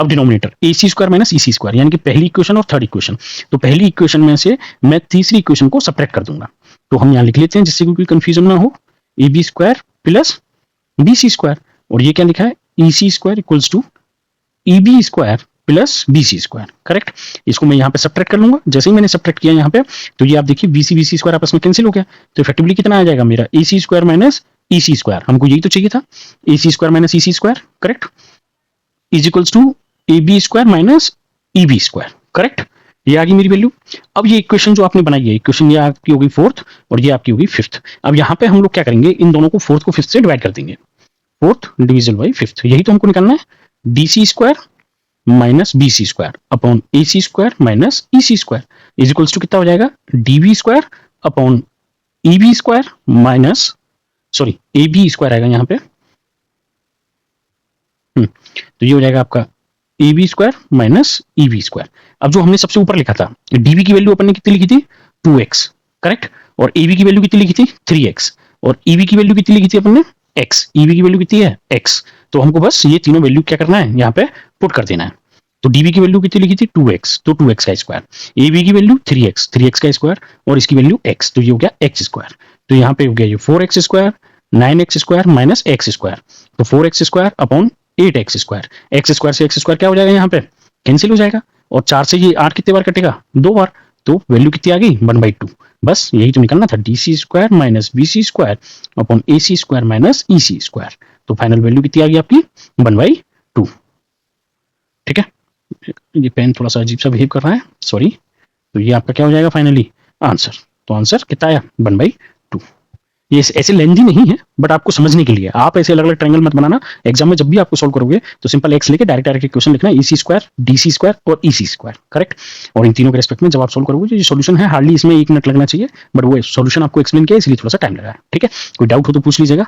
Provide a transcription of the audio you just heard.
अब denominator A C square minus E C square, यानी कि पहली इक्वेशन और थर्ड इक्वेशन। तो पहली इक्वेशन में से मैं तीसरी इक्वेशन को सब्ट्रैक्ट कर दूंगा। तो हम यहाँ लिख लेते हैं जिससे कोई कंफ्यूजन ना हो, A B square plus B C square, और ये क्या लिखा है, E C square equals to E B square plus B C square. Correct. इसको मैं यहाँ पे सब्ट्रैक्ट कर लूंगा। जैसे ही मैंने सब्ट्रैक्ट किया यहाँ पे, तो ये आप देखिए बी सी स्क्वायर आपस में कैंसिल हो गया। तो इफेक्टिवली कितना आ जाएगा मेरा, A C square minus E C square. हमको यही तो चाहिए था, A C square minus E C square. Correct. Is equals to A B square minus E B square. Correct. ये आ गई मेरी वैल्यू। अब ये इक्वेशन जो आपने बनाई है, इक्वेशन ये आपकी होगी फोर्थ और ये आपकी होगी फिफ्थ। अब यहाँ पे हम लोग क्या करेंगे, इन दोनों को फोर्थ को फिफ्थ से डिवाइड कर देंगे। फोर्थ डिविजन बाई फिफ्थ, यही तो हमको निकालना है। D C square minus B C square upon A C square minus E C square is equals to कितना हो जाएगा, D B square upon E B square minus, sorry A B square आएगा यहाँ पे। तो ये हो जाएगा आपका A B square minus E B square. अब जो हमने सबसे ऊपर लिखा था, डीबी की वैल्यू अपन ने कितनी लिखी थी, 2x। करेक्ट। और ए बी की वैल्यू कितनी लिखी थी, 3x। और ई बी की वैल्यू कितनी लिखी थी अपन ने, x। ई बी की वैल्यू कितनी है, x। तो हमको बस ये तीनों वैल्यू क्या करना है, यहाँ पे पुट कर देना है। तो डीबी की वैल्यू कितनी लिखी थी, 2x, तो 2x का स्क्वायर। ए बी की वैल्यू 3x, 3x का स्क्वायर, और इसकी वैल्यू x, तो ये हो गया x स्क्वायर। तो यहाँ पे हो गया ये 4x square 9x square minus x square. तो 4x square upon 8x square. x square से x स्क्वायर क्या हो जाएगा, यहाँ पे कैंसिल हो जाएगा। और 4 से ये 8 कितने बार कटेगा, 2 बार। तो वैल्यू कितनी आ गई, 1/2। बस यही तो निकलना था, D C square minus B C square upon A C square minus E C square. तो फाइनल वैल्यू कितनी आ गई आपकी, 1/2। ठीक है। ये पेन थोड़ा सा अजीब सा बिहेव कर रहा है, सॉरी। तो ये आपका क्या हो जाएगा फाइनली आंसर। तो आंसर कितना आया, 1/2। ये ऐसे लेंथी नहीं है, बट आपको समझने के लिए। आप ऐसे अलग अलग ट्रायंगल मत बनाना। एग्जाम में जब भी आपको सॉल्व करोगे तो सिंपल एक्स लेके डायरेक्ट इक्वेशन लिखना, ई C square D C square और ई सी स्क्वायर। करेक्ट। और इन तीनों के रेस्पेक्ट में जब आप सॉल्व करोगे, जो ये सॉल्यूशन है हार्डली इसमें 1 मिनट लगना चाहिए, बट वो सॉल्यूशन आपको एक्सप्लेन किया इसलिए थोड़ा सा टाइम लगा है। ठीक है। कोई डाउट हो तो पूछ लीजिएगा।